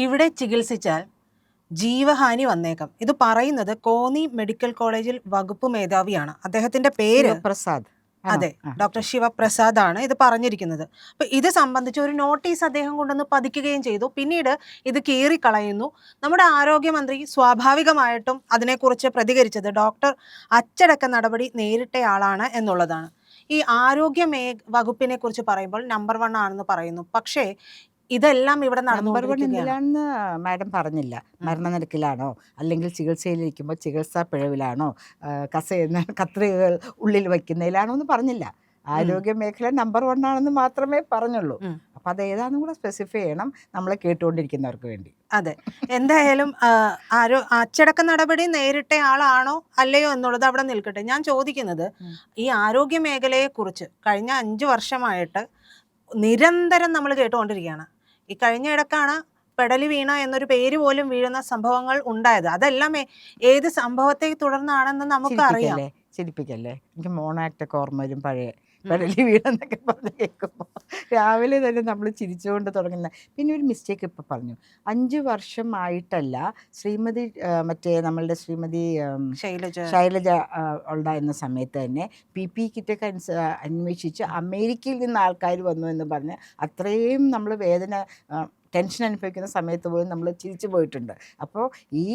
ഇവിടെ ചികിത്സിച്ചാൽ ജീവഹാനി വന്നേക്കാം. ഇത് പറയുന്നത് കോന്നി മെഡിക്കൽ കോളേജിൽ വകുപ്പ് മേധാവിയാണ്. അദ്ദേഹത്തിന്റെ പേര് ശിവപ്രസാദ്. അതെ, ഡോക്ടർ ശിവപ്രസാദ് ആണ് ഇത് പറഞ്ഞിരിക്കുന്നത്. അപ്പൊ ഇത് സംബന്ധിച്ച് ഒരു നോട്ടീസ് അദ്ദേഹം കൊണ്ടുവന്ന് പതിക്കുകയും ചെയ്തു. പിന്നീട് ഇത് കീറിക്കളയുന്നു. നമ്മുടെ ആരോഗ്യമന്ത്രി സ്വാഭാവികമായിട്ടും അതിനെക്കുറിച്ച് പ്രതികരിച്ചത് ഡോക്ടർ അച്ചടക്ക നടപടി നേരിട്ടയാളാണ് എന്നുള്ളതാണ്. ഈ ആരോഗ്യ വകുപ്പിനെ കുറിച്ച് പറയുമ്പോൾ നമ്പർ 1 ആണെന്ന് പറയുന്നു. പക്ഷേ ഇതെല്ലാം ഇവിടെ നമ്പർ 1 നടന്നുകൊണ്ടിരിക്കുകയാണ്. എന്തിലാണെന്ന് മാഡം പറഞ്ഞില്ല. മരണനിരക്കിലാണോ, അല്ലെങ്കിൽ ചികിത്സയിലിരിക്കുമ്പോൾ ചികിത്സാ പിഴവിലാണോ, കത്രികകൾ ഉള്ളിൽ വയ്ക്കുന്നതിലാണോ എന്ന് പറഞ്ഞില്ല. ആരോഗ്യ മേഖല നമ്പർ 1 ആണെന്ന് മാത്രമേ പറഞ്ഞുള്ളൂ. അപ്പം അത് ഏതാണെന്നും കൂടെ സ്പെസിഫൈ ചെയ്യണം നമ്മളെ കേട്ടുകൊണ്ടിരിക്കുന്നവർക്ക് വേണ്ടി. അതെ, എന്തായാലും അച്ചടക്ക നടപടി നേരിട്ട ആളാണോ അല്ലയോ എന്നുള്ളത് അവിടെ നിൽക്കട്ടെ. ഞാൻ ചോദിക്കുന്നത്, ഈ ആരോഗ്യ മേഖലയെ കുറിച്ച് കഴിഞ്ഞ 5 വർഷമായിട്ട് നിരന്തരം നമ്മൾ കേട്ടുകൊണ്ടിരിക്കുകയാണ്. ഈ കഴിഞ്ഞ ഇടക്കാണ് പെടലി വീണ എന്നൊരു പേര് പോലും വീഴുന്ന സംഭവങ്ങൾ ഉണ്ടായത്. അതെല്ലാം ഏത് സംഭവത്തെ തുടർന്നാണെന്ന് നമുക്ക് അറിയാം. ചിരിപ്പിക്കല്ലേ, എനിക്ക് മോണാക്ടൊക്കെ ഓർമ്മ വരും. പഴയ പെടലി വീണെന്നൊക്കെ പറഞ്ഞ് കേൾക്കുമ്പോൾ രാവിലെ തന്നെ നമ്മൾ ചിരിച്ചുകൊണ്ട് തുടങ്ങുന്ന. പിന്നെ ഒരു മിസ്റ്റേക്ക് ഇപ്പം പറഞ്ഞു, 5 വർഷമായിട്ടല്ല. ശ്രീമതി നമ്മളുടെ ശ്രീമതി ശൈലജ ഉണ്ടായിരുന്ന സമയത്ത് തന്നെ PPE കിറ്റൊക്കെ അന്വേഷിച്ച് അമേരിക്കയിൽ നിന്ന് ആൾക്കാർ വന്നു എന്ന് പറഞ്ഞ് അത്രയും നമ്മൾ ടെൻഷൻ അനുഭവിക്കുന്ന സമയത്ത് പോലും നമ്മൾ ചിരിച്ചു പോയിട്ടുണ്ട്. അപ്പോൾ ഈ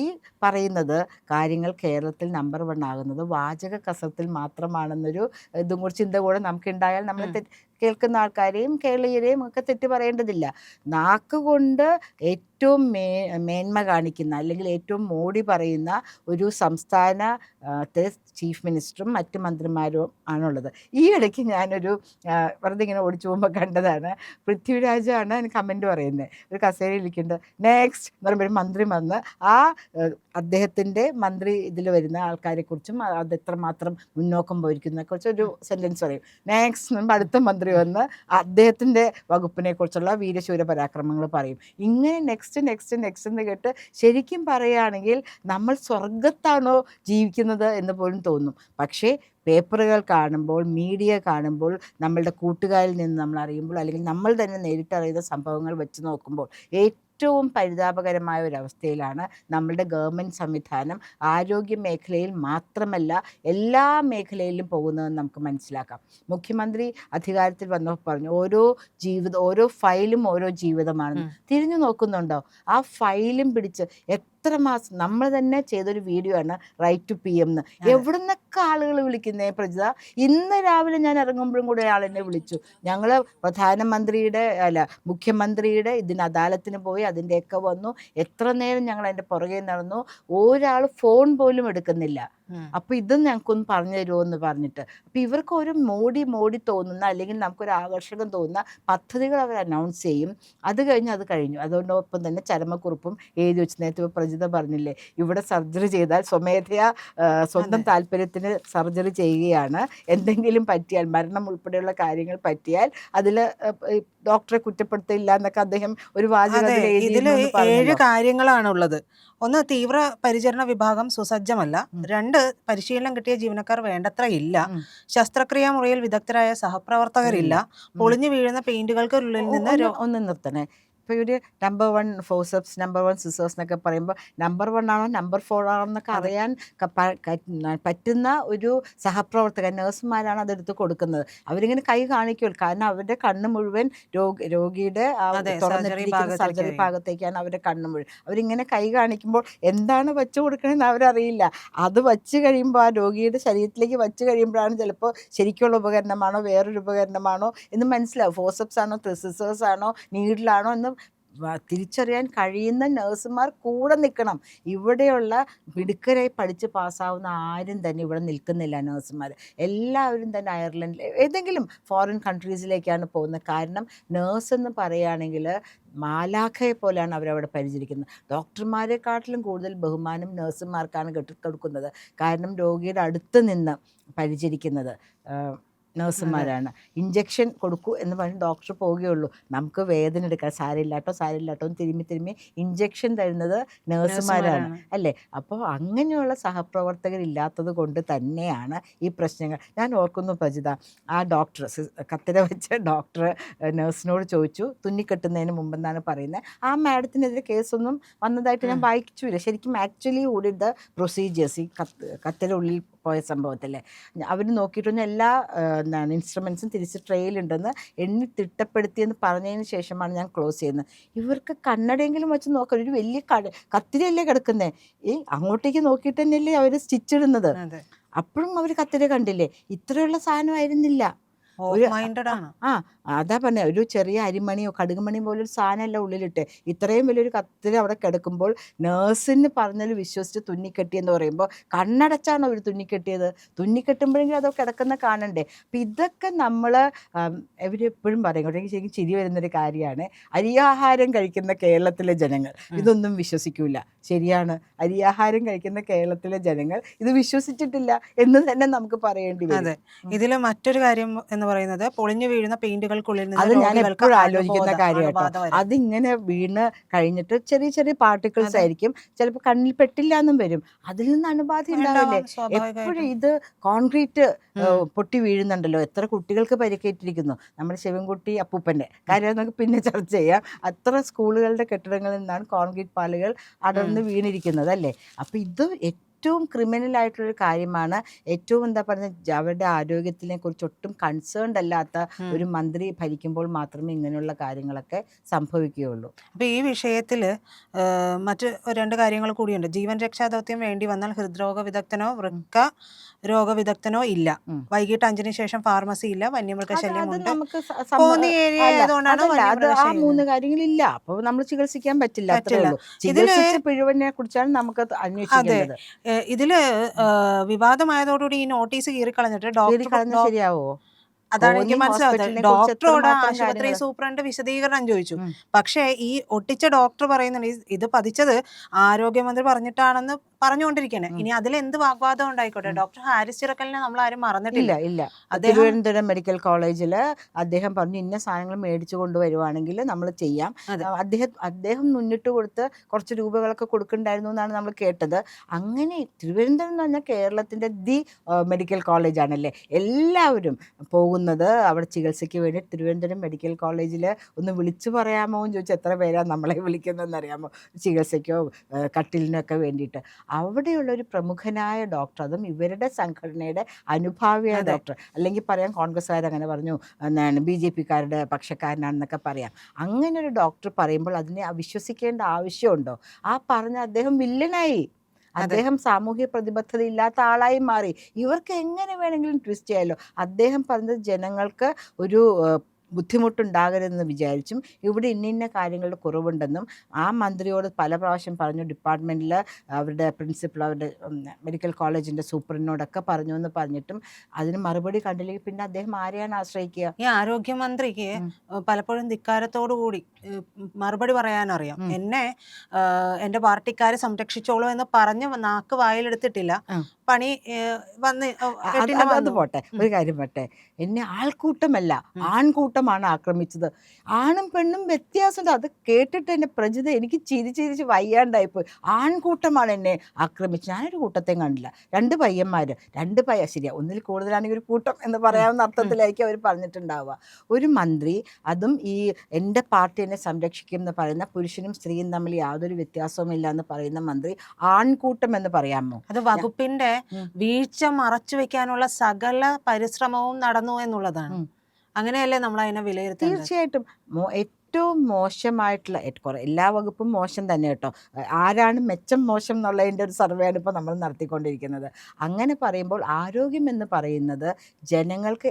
പറയുന്നത് കാര്യങ്ങൾ കേരളത്തിൽ നമ്പർ 1 ആകുന്നത് വാചക കസരത്തിൽ മാത്രമാണെന്നൊരു ഇതും കൂടി ചിന്ത കൂടെ നമുക്കുണ്ടായാൽ നമ്മൾ കേൾക്കുന്ന ആൾക്കാരെയും കേരളീയരെയും ഒക്കെ തെറ്റ് പറയേണ്ടതില്ല. നാക്കുകൊണ്ട് ഏറ്റവും മേന്മ കാണിക്കുന്ന, അല്ലെങ്കിൽ ഏറ്റവും മോടി പറയുന്ന ഒരു സംസ്ഥാനത്തെ ചീഫ് മിനിസ്റ്ററും മറ്റ് മന്ത്രിമാരും ആണുള്ളത്. ഈ ഇടയ്ക്ക് ഞാനൊരു വെറുതെ ഇങ്ങനെ ഓടിച്ചു പോകുമ്പോൾ കണ്ടതാണ്, പൃഥ്വിരാജാണ് എനിക്ക് കമൻറ്റ് പറയുന്നത്. ഒരു കസേരയിൽ ഇരിക്കുന്നുണ്ട്, നെക്സ്റ്റ് എന്ന് പറയുമ്പോൾ ഒരു മന്ത്രി വന്ന് അദ്ദേഹത്തിൻ്റെ മന്ത്രി ഇതിൽ വരുന്ന ആൾക്കാരെക്കുറിച്ചും അത് എത്രമാത്രം മുന്നോക്കം പോയിരിക്കുന്നതിനെക്കുറിച്ച് ഒരു സെൻറ്റൻസ് പറയും. നെക്സ്റ്റ് എന്ന് പറയുമ്പോൾ അടുത്ത മന്ത്രി വന്ന് അദ്ദേഹത്തിൻ്റെ വകുപ്പിനെ കുറിച്ചുള്ള വീരശൂര പരാക്രമങ്ങൾ പറയും. ഇങ്ങനെ നെക്സ്റ്റ് എന്ന് കേട്ട് ശരിക്കും പറയുകയാണെങ്കിൽ നമ്മൾ സ്വർഗത്താണോ ജീവിക്കുന്നത് എന്ന് പോലും തോന്നും. പക്ഷേ പേപ്പറുകൾ കാണുമ്പോൾ, മീഡിയ കാണുമ്പോൾ, നമ്മളുടെ കൂട്ടുകാരിൽ നിന്ന് നമ്മൾ അറിയുമ്പോൾ, അല്ലെങ്കിൽ നമ്മൾ തന്നെ നേരിട്ടറിയുന്ന സംഭവങ്ങൾ വെച്ച് നോക്കുമ്പോൾ ഏറ്റവും പരിതാപകരമായ ഒരവസ്ഥയിലാണ് നമ്മളുടെ ഗവൺമെൻറ് സംവിധാനം ആരോഗ്യ മേഖലയിൽ മാത്രമല്ല എല്ലാ മേഖലയിലും പോകുന്നതെന്ന് നമുക്ക് മനസ്സിലാക്കാം. മുഖ്യമന്ത്രി അധികാരത്തിൽ വന്നപ്പോൾ പറഞ്ഞു ഓരോ ഫയലും ഓരോ ജീവിതമാണെന്ന്. തിരിഞ്ഞു നോക്കുന്നുണ്ടോ? ആ ഫയലും പിടിച്ച് എത്ര മാസം നമ്മൾ തന്നെ ചെയ്തൊരു വീഡിയോ ആണ് റൈറ്റ് ടു PM എന്ന്. എവിടെ നിന്നൊക്കെ ആളുകൾ വിളിക്കുന്നേ പ്രജിത. ഇന്ന് രാവിലെ ഞാൻ ഇറങ്ങുമ്പോഴും കൂടെ ആളെന്നെ വിളിച്ചു. ഞങ്ങൾ മുഖ്യമന്ത്രിയുടെ ഇതിന് അദാലത്തിന് പോയി, അതിൻ്റെയൊക്കെ വന്നു. എത്ര നേരം ഞങ്ങൾ അതിൻ്റെ പുറകെ നടന്നു. ഒരാൾ ഫോൺ പോലും എടുക്കുന്നില്ല. അപ്പോൾ ഇതും ഞങ്ങൾക്കൊന്ന് പറഞ്ഞു തരുമോ എന്ന് പറഞ്ഞിട്ട്. അപ്പോൾ ഇവർക്ക് ഒരു മോടി തോന്നുന്ന, അല്ലെങ്കിൽ നമുക്കൊരു ആകർഷകം തോന്നുന്ന പദ്ധതികൾ അവർ അനൗൺസ് ചെയ്യും. അത് കഴിഞ്ഞു. അതുകൊണ്ടൊപ്പം തന്നെ ചരമക്കുറിപ്പും എഴുതി വെച്ച്. നേരത്തെ പ്രജിത പറഞ്ഞില്ലേ, ഇവിടെ സർജറി ചെയ്താൽ സ്വമേധയാ സ്വന്തം താല്പര്യത്തിന് സർജറി ചെയ്യുകയാണ്. എന്തെങ്കിലും പറ്റിയാൽ, മരണം ഉൾപ്പെടെയുള്ള കാര്യങ്ങൾ പറ്റിയാൽ അതിൽ ഡോക്ടറെ കുറ്റപ്പെടുത്തില്ല എന്നൊക്കെ അദ്ദേഹം ഒരു വാചകത്തിൽ ഇതിൽ 7 കാര്യങ്ങളാണുള്ളത്. 1, തീവ്ര പരിചരണ വിഭാഗം സുസജ്ജമല്ല. 2, പരിശീലനം കിട്ടിയ ജീവനക്കാർ വേണ്ടത്ര ഇല്ല. ശസ്ത്രക്രിയാ മുറിയിൽ വിദഗ്ധരായ സഹപ്രവർത്തകരില്ല. പൊളിഞ്ഞു വീഴുന്ന പെയിന്റുകൾക്കുള്ളിൽ നിന്ന് ഒന്ന് നിർത്തണേ. ഇപ്പോൾ ഒരു നമ്പർ 1 ഫോസപ്സ്, നമ്പർ 1 സിസേഴ്സ് എന്നൊക്കെ പറയുമ്പോൾ നമ്പർ 1 ആണോ നമ്പർ 4 ആണോ എന്നൊക്കെ അറിയാൻ പറ്റുന്ന ഒരു സഹപ്രവർത്തകൻ, നഴ്സുമാരാണ് അതെടുത്ത് കൊടുക്കുന്നത്. അവരിങ്ങനെ കൈ കാണിക്കുമല്ലോ, കാരണം അവരുടെ കണ്ണ് മുഴുവൻ രോഗിയുടെ തുറന്നിട്ടിരിക്കുന്ന സർജറി ഭാഗത്തേക്കാണ് അവരുടെ കണ്ണ് മുഴുവൻ. അവരിങ്ങനെ കൈ കാണിക്കുമ്പോൾ എന്താണ് വെച്ച് കൊടുക്കണമെന്ന് അവരറിയില്ല. അത് വച്ച് കഴിയുമ്പോൾ, ആ രോഗിയുടെ ശരീരത്തിലേക്ക് വച്ച് കഴിയുമ്പോഴാണ് ചിലപ്പോൾ ശരിക്കുള്ള ഉപകരണമാണോ വേറൊരു ഉപകരണമാണോ എന്ന് മനസ്സിലാവും. ഫോസപ്സ് ആണോ, സിസേഴ്സ് ആണോ, നീഡിലാണോ എന്ന് തിരിച്ചറിയാൻ കഴിയുന്ന നഴ്സുമാർ കൂടെ നിൽക്കണം. ഇവിടെയുള്ള മിടുക്കരായി പഠിച്ച് പാസ്സാവുന്ന ആരും തന്നെ ഇവിടെ നിൽക്കുന്നില്ല. നഴ്സുമാർ എല്ലാവരും തന്നെ അയർലൻഡിൽ ഏതെങ്കിലും ഫോറിൻ കൺട്രീസിലേക്കാണ് പോകുന്നത്. കാരണം നേഴ്സ് എന്ന് പറയുകയാണെങ്കിൽ മാലാഖയെ പോലെയാണ് അവരവിടെ പരിചരിക്കുന്നത്. ഡോക്ടർമാരെക്കാട്ടിലും കൂടുതൽ ബഹുമാനം നഴ്സുമാർക്കാണ് കൊടുക്കുന്നത്. കാരണം രോഗിയുടെ അടുത്ത് നിന്ന് പരിചരിക്കുന്നത്. നഴ്സുമാരാണ്. ഇഞ്ചക്ഷൻ കൊടുക്കൂ എന്ന് പറഞ്ഞ് ഡോക്ടർ പോവുകയുള്ളൂ. നമുക്ക് വേദന എടുക്കാൻ സാരമില്ലാട്ടോ എന്ന് തിരുമ്മി ഇഞ്ചക്ഷൻ തരുന്നത് നഴ്സുമാരാണ് അല്ലേ. അപ്പോൾ അങ്ങനെയുള്ള സഹപ്രവർത്തകരില്ലാത്തത് കൊണ്ട് തന്നെയാണ് ഈ പ്രശ്നങ്ങൾ. ഞാൻ ഓർക്കുന്നു പ്രജിത, ആ ഡോക്ടർ കത്തിര വെച്ച ഡോക്ടർ നഴ്സിനോട് ചോദിച്ചു, തുന്നിക്കെട്ടുന്നതിന് മുമ്പെന്നാണ് പറയുന്നത്, ആ മാഡത്തിനെതിരെ കേസൊന്നും വന്നതായിട്ട് ഞാൻ വായിച്ചില്ല. ശരിക്കും ആക്ച്വലി ഓടിയത് പ്രൊസീജിയേഴ്സ് ഈ കത്തിര ഉള്ളിൽ പോയ സംഭവത്തില്ലേ, അവർ നോക്കിയിട്ടൊന്നും എല്ലാ ഇൻസ്ട്രുമെൻസും തിരിച്ച് ട്രെയിലുണ്ടെന്ന് എണ്ണി തിട്ടപ്പെടുത്തിയെന്ന് പറഞ്ഞതിന് ശേഷമാണ് ഞാൻ ക്ലോസ് ചെയ്യുന്നത്. ഇവർക്ക് കണ്ണടയെങ്കിലും വെച്ച് നോക്കാം, ഒരു വലിയ കത്തിരിയല്ലേ കിടക്കുന്നത്, ഈ അങ്ങോട്ടേക്ക് നോക്കിയിട്ട് തന്നെയല്ലേ അവർ സ്റ്റിച്ചിടുന്നത്. അപ്പോഴും അവർ കത്തിര കണ്ടില്ലേ, ഇത്രയുള്ള സാധനമായിരുന്നില്ല. അതാ പറഞ്ഞ, ഒരു ചെറിയ അരിമണിയോ കടുകുമണിയോ പോലെ ഒരു സാധനമല്ല ഉള്ളിലിട്ട്, ഇത്രയും വലിയൊരു കത്തിരി അവിടെ കിടക്കുമ്പോൾ നേഴ്സിന് പറഞ്ഞാൽ വിശ്വസിച്ച് തുന്നിക്കെട്ടിയെന്ന് പറയുമ്പോൾ കണ്ണടച്ചാണ് അവർ തുന്നിക്കെട്ടിയത്. തുന്നിക്കെട്ടുമ്പോഴെങ്കിലും അത് കിടക്കുന്ന കാണണ്ടേ. അപ്പം ഇതൊക്കെ നമ്മൾ ഇവരെപ്പോഴും പറയും, ഇങ്ങോട്ടേക്ക് ശരിക്കും ചിരി വരുന്നൊരു കാര്യമാണ്, അരിയാഹാരം കഴിക്കുന്ന കേരളത്തിലെ ജനങ്ങൾ ഇതൊന്നും വിശ്വസിക്കൂല. ശരിയാണ്, അരിയാഹാരം കഴിക്കുന്ന കേരളത്തിലെ ജനങ്ങൾ ഇത് വിശ്വസിച്ചിട്ടില്ല എന്ന് തന്നെ നമുക്ക് പറയേണ്ടി വരും. ഇതിൽ മറ്റൊരു കാര്യം എന്ന് പറയുന്നത്, പൊളിഞ്ഞു വീഴുന്ന പെയിന്റുകൾക്കുള്ളിൽ അത് ഞാൻ എപ്പോഴും ആലോചിക്കുന്ന കാര്യം കേട്ടോ. അതിങ്ങനെ വീണ് കഴിഞ്ഞിട്ട് ചെറിയ ചെറിയ പാർട്ടിക്കിൾസ് ആയിരിക്കും, ചിലപ്പോൾ കണ്ണിൽ പെട്ടില്ല എന്നും വരും, അതിൽ നിന്ന് അണുബാധ ഉണ്ടാവില്ലേ. എപ്പോഴും ഇത് കോൺക്രീറ്റ് പൊട്ടി വീഴുന്നുണ്ടല്ലോ, എത്ര കുട്ടികൾക്ക് പരിക്കേറ്റിരിക്കുന്നു. നമ്മുടെ ശിവൻകുട്ടി അപ്പൂപ്പൻ്റെ കാര്യം നമുക്ക് പിന്നെ ചർച്ച ചെയ്യാം. അത്ര സ്കൂളുകളുടെ കെട്ടിടങ്ങളിൽ നിന്നാണ് കോൺക്രീറ്റ് പാലുകൾ അടർന്ന് വീണിരിക്കുന്നത് അല്ലേ. അപ്പം ഇത് ഏറ്റവും ക്രിമിനലായിട്ടുള്ളൊരു കാര്യമാണ്. ഏറ്റവും എന്താ പറയുക, അവരുടെ ആരോഗ്യത്തിനെ കുറിച്ച് ഒട്ടും കൺസേൺഡ് അല്ലാത്ത ഒരു മന്ത്രി ഭരിക്കുമ്പോൾ മാത്രമേ ഇങ്ങനെയുള്ള കാര്യങ്ങളൊക്കെ സംഭവിക്കുകയുള്ളൂ. അപ്പോൾ ഈ വിഷയത്തിൽ മറ്റ് 2 കാര്യങ്ങൾ കൂടിയുണ്ട്. ജീവൻ രക്ഷാ ദൗത്യം വേണ്ടി വന്നാൽ ഹൃദ്രോഗ വിദഗ്ധനോ വൃക്ക രോഗവിദഗ്ധനോ ഇല്ല. വൈകിട്ട് 5-ന് ശേഷം ഫാർമസി ഇല്ല. വന്യമൃഗശല്യമുണ്ട്. ആ 3 കാര്യങ്ങളില്ല. അപ്പോൾ നമ്മൾ ചികിത്സിക്കാൻ പറ്റില്ല. പിഴവിനെ കുറിച്ചാണ് നമുക്ക് അന്വേഷിക്കേണ്ടത്. ഇതില് വിവാദമായതോടുകൂടി ഈ നോട്ടീസ് കീറിക്കളഞ്ഞിട്ട് ശരിയാവോ? അതാണ് എനിക്ക് മനസ്സിലാവുന്നത്. ഡോക്ടറോട് ആശുപത്രി സൂപ്രണ്ട് വിശദീകരണം ചോദിച്ചു. പക്ഷേ ഈ ഒട്ടിച്ച ഡോക്ടർ പറയുന്നുണ്ട് ഇത് പതിച്ചത് ആരോഗ്യമന്ത്രി പറഞ്ഞിട്ടാണെന്ന് പറഞ്ഞുകൊണ്ടിരിക്കണേ. ഇനി അതിൽ എന്ത് വാഗ്വാദം ഉണ്ടായിക്കോട്ടെ, ഡോക്ടർ ഹാരിസ് ചിറക്കലിനെ നമ്മൾ ആരും മറന്നിട്ടില്ല. ഇല്ല, തിരുവനന്തപുരം മെഡിക്കൽ കോളേജിൽ അദ്ദേഹം പറഞ്ഞു, ഇന്ന സാധനങ്ങൾ മേടിച്ചു കൊണ്ടുവരുവാണെങ്കിൽ നമ്മൾ ചെയ്യാം. അദ്ദേഹം മുന്നിട്ട് കൊടുത്ത് കുറച്ച് രൂപകളൊക്കെ കൊടുക്കണ്ടായിരുന്നു എന്നാണ് നമ്മൾ കേട്ടത്. അങ്ങനെ തിരുവനന്തപുരം എന്ന് പറഞ്ഞാൽ കേരളത്തിൻ്റെ മെഡിക്കൽ കോളേജാണല്ലേ. എല്ലാവരും പോകുന്നത് അവിടെ ചികിത്സയ്ക്ക് വേണ്ടി തിരുവനന്തപുരം മെഡിക്കൽ കോളേജിൽ ഒന്ന് വിളിച്ചു പറയാമോ എന്ന് ചോദിച്ചാൽ എത്ര പേരാണ് നമ്മളെ വിളിക്കുന്നതെന്ന് അറിയാമോ, ചികിത്സയ്ക്കോ കട്ടിലിനൊക്കെ വേണ്ടിയിട്ട്. അവിടെയുള്ളൊരു പ്രമുഖനായ ഡോക്ടർ, അതും ഇവരുടെ സംഘടനയുടെ അനുഭാവിയായ ഡോക്ടർ, അല്ലെങ്കിൽ പറയാം കോൺഗ്രസ്സുകാരങ്ങനെ പറഞ്ഞു, BJPക്കാരുടെ പക്ഷക്കാരനാണെന്നൊക്കെ പറയാം. അങ്ങനെ ഒരു ഡോക്ടർ പറയുമ്പോൾ അതിനെ അവിശ്വസിക്കേണ്ട ആവശ്യമുണ്ടോ? ആ പറഞ്ഞ അദ്ദേഹം വില്ലനായി, അദ്ദേഹം സാമൂഹ്യ പ്രതിബദ്ധത ഇല്ലാത്ത ആളായി മാറി. ഇവർക്ക് എങ്ങനെ വേണമെങ്കിലും ട്വിസ്റ്റ് ചെയ്യാമല്ലോ. അദ്ദേഹം പറഞ്ഞത് ജനങ്ങൾക്ക് ഒരു ബുദ്ധിമുട്ടുണ്ടാകരുതെന്ന് വിചാരിച്ചും ഇവിടെ ഇന്ന കാര്യങ്ങളുടെ കുറവുണ്ടെന്നും ആ മന്ത്രിയോട് പല പ്രാവശ്യം പറഞ്ഞു, ഡിപ്പാർട്ട്മെൻറ്റിൽ അവരുടെ പ്രിൻസിപ്പൽ, അവരുടെ മെഡിക്കൽ കോളേജിൻ്റെ സൂപ്രണ്ടിനോടൊക്കെ പറഞ്ഞു എന്ന് പറഞ്ഞിട്ടും അതിന് മറുപടി കണ്ടില്ലെങ്കിൽ പിന്നെ അദ്ദേഹം ആരെയാണ് ആശ്രയിക്കുക? ഈ ആരോഗ്യമന്ത്രിക്ക് പലപ്പോഴും ധിക്കാരത്തോടു കൂടി മറുപടി പറയാനറിയാം. എന്നെ എൻ്റെ പാർട്ടിക്കാരെ സംരക്ഷിച്ചോളൂ എന്ന് പറഞ്ഞ് നാക്ക് വായിലെടുത്തിട്ടില്ല. പണി വന്ന് അത് പോട്ടെ, ഒരു കാര്യം പോട്ടെ, എന്നെ ആൾക്കൂട്ടമല്ല ആൺകൂട്ടമാണ് ആക്രമിച്ചത്. ആണും പെണ്ണും വ്യത്യാസമുണ്ട്. അത് കേട്ടിട്ട് എന്നെ പ്രജിത എനിക്ക് ചിരിച്ച് വയ്യാണ്ടായിപ്പോയി. ആൺകൂട്ടമാണ് എന്നെ ആക്രമിച്ചത്. ഞാനൊരു കൂട്ടത്തെയും കണ്ടില്ല. 2 പയ്യന്മാർ, 2 ശരിയാ, ഒന്നിൽ കൂടുതലാണെങ്കിൽ ഒരു കൂട്ടം എന്ന് പറയാവുന്ന അർത്ഥത്തിലായിരിക്കും അവർ പറഞ്ഞിട്ടുണ്ടാവുക. ഒരു മന്ത്രി, അതും ഈ എൻ്റെ പാർട്ടി എന്നെ സംരക്ഷിക്കും എന്ന് പറയുന്ന, പുരുഷനും സ്ത്രീയും തമ്മിൽ യാതൊരു വ്യത്യാസവും ഇല്ല എന്ന് പറയുന്ന മന്ത്രി ആൺകൂട്ടം എന്ന് പറയാമോ? അത് വകുപ്പിന്റെ വീഴ്ച മറച്ചു വെക്കാനുള്ള സകല പരിശ്രമവും നടന്നു എന്നുള്ളതാണ്. അങ്ങനെയല്ലേ നമ്മൾ അതിനെ വിലയിരുത്തുന്നത്? തീർച്ചയായിട്ടും ഏറ്റവും മോശമായിട്ടുള്ള എല്ലാ വകുപ്പും മോശം തന്നെ കേട്ടോ. ആരാണ് മെച്ചം മോശം എന്നുള്ളതിൻ്റെ ഒരു സർവേയാണ് ഇപ്പോൾ നമ്മൾ നടത്തിക്കൊണ്ടിരിക്കുന്നത്. അങ്ങനെ പറയുമ്പോൾ ആരോഗ്യം എന്ന് പറയുന്നത് ജനങ്ങൾക്ക്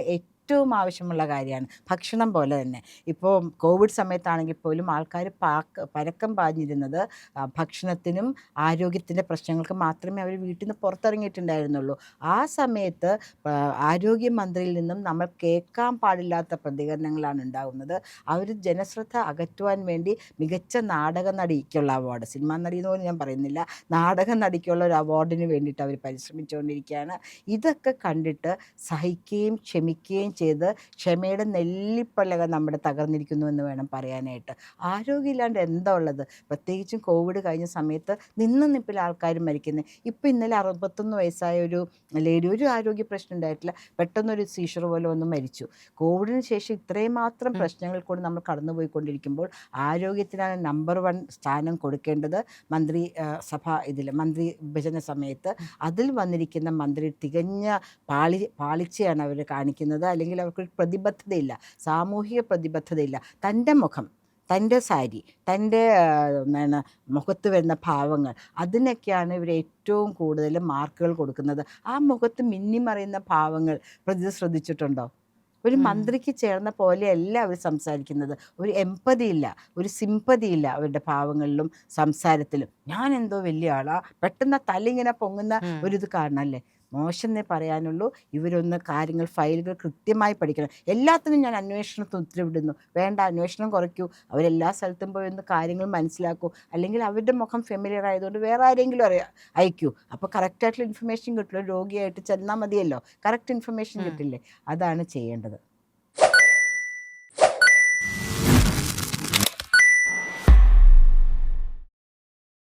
ഏറ്റവും ആവശ്യമുള്ള കാര്യമാണ്. ഭക്ഷണം പോലെ തന്നെ ഇപ്പോൾ കോവിഡ് സമയത്താണെങ്കിൽ പോലും ആൾക്കാർ പരക്കം പാഞ്ഞിരുന്നത് ഭക്ഷണത്തിനും ആരോഗ്യത്തിൻ്റെ പ്രശ്നങ്ങൾക്ക് മാത്രമേ അവർ വീട്ടിൽ നിന്ന് പുറത്തിറങ്ങിയിട്ടുണ്ടായിരുന്നുള്ളൂ. ആ സമയത്ത് ആരോഗ്യമന്ത്രിയിൽ നിന്നും നമ്മൾ കേൾക്കാൻ പാടില്ലാത്ത പ്രതികരണങ്ങളാണ് ഉണ്ടാകുന്നത്. അവർ ജനശ്രദ്ധ അകറ്റുവാൻ വേണ്ടി മികച്ച നാടക നടിക്കുള്ള അവാർഡ്, സിനിമാ നടി എന്ന് പോലും ഞാൻ പറയുന്നില്ല, നാടക നടിക്കുള്ള ഒരു അവാർഡിന് വേണ്ടിയിട്ട് അവർ പരിശ്രമിച്ചുകൊണ്ടിരിക്കുകയാണ്. ഇതൊക്കെ കണ്ടിട്ട് സഹിക്കുകയും ക്ഷമിക്കുകയും ചെയ്ത് ക്ഷമയുടെ നെല്ലിപ്പലക നമ്മുടെ തകർന്നിരിക്കുന്നു എന്ന് വേണം പറയാനായിട്ട്. ആരോഗ്യമില്ലാണ്ട് എന്താ ഉള്ളത്? പ്രത്യേകിച്ചും കോവിഡ് കഴിഞ്ഞ സമയത്ത് നിപ്പിൽ ആൾക്കാർ മരിക്കുന്നത്. ഇപ്പോൾ ഇന്നലെ 61 വയസ്സായ ഒരു ലേഡി, ഒരു ആരോഗ്യ പ്രശ്നം ഉണ്ടായിട്ടില്ല, പെട്ടെന്നൊരു സീഷർ പോലെ ഒന്ന് മരിച്ചു. കോവിഡിന് ശേഷം ഇത്രയും മാത്രം പ്രശ്നങ്ങൾ കൊണ്ട് നമ്മൾ കടന്നുപോയിക്കൊണ്ടിരിക്കുമ്പോൾ ആരോഗ്യത്തിനാണ് നമ്പർ 1 സ്ഥാനം കൊടുക്കേണ്ടത്. മന്ത്രി മന്ത്രി വിഭജന സമയത്ത് അതിൽ വന്നിരിക്കുന്ന മന്ത്രി തികഞ്ഞ പാളിച്ചയാണ് അവർ കാണിക്കുന്നത്. അല്ലെങ്കിൽ അവർക്കൊരു പ്രതിബദ്ധതയില്ല, സാമൂഹിക പ്രതിബദ്ധതയില്ല. തൻ്റെ മുഖം, തൻ്റെ സാരി, തൻ്റെ മുഖത്ത് വരുന്ന ഭാവങ്ങൾ, അതിനൊക്കെയാണ് ഇവർ ഏറ്റവും കൂടുതൽ മാർക്കുകൾ കൊടുക്കുന്നത്. ആ മുഖത്ത് മിന്നിമറിയുന്ന ഭാവങ്ങൾ ശ്രദ്ധിച്ചിട്ടുണ്ടോ? ഒരു മന്ത്രിക്ക് ചേർന്ന പോലെയല്ല അവർ സംസാരിക്കുന്നത്. ഒരു എമ്പതി ഇല്ല, ഒരു സിമ്പതി ഇല്ല അവരുടെ ഭാവങ്ങളിലും സംസാരത്തിലും. ഞാൻ എന്തോ വലിയ ആളാ, പെട്ടെന്ന് തല്ലിങ്ങനെ പൊങ്ങുന്ന ഒരിത് കാണണമല്ലേ? മോശമെന്നേ പറയാനുള്ളൂ. ഇവരൊന്ന് കാര്യങ്ങൾ, ഫയലുകൾ കൃത്യമായി പഠിക്കണം. എല്ലാത്തിനും ഞാൻ അന്വേഷണത്തിന് ഉത്തരവിടുന്നു. വേണ്ട, അന്വേഷണം കുറയ്ക്കൂ, അവരെല്ലാ സ്ഥലത്തും പോയി ഒന്ന് കാര്യങ്ങൾ മനസ്സിലാക്കൂ. അല്ലെങ്കിൽ അവരുടെ മുഖം ഫെമിലിയർ ആയതുകൊണ്ട് വേറെ ആരെങ്കിലും അയക്കൂ. അപ്പോൾ കറക്റ്റായിട്ടുള്ള ഇൻഫർമേഷൻ കിട്ടില്ല. രോഗിയായിട്ട് ചെന്നാൽ മതിയല്ലോ, കറക്റ്റ് ഇൻഫർമേഷൻ കിട്ടില്ലേ? അതാണ് ചെയ്യേണ്ടത്.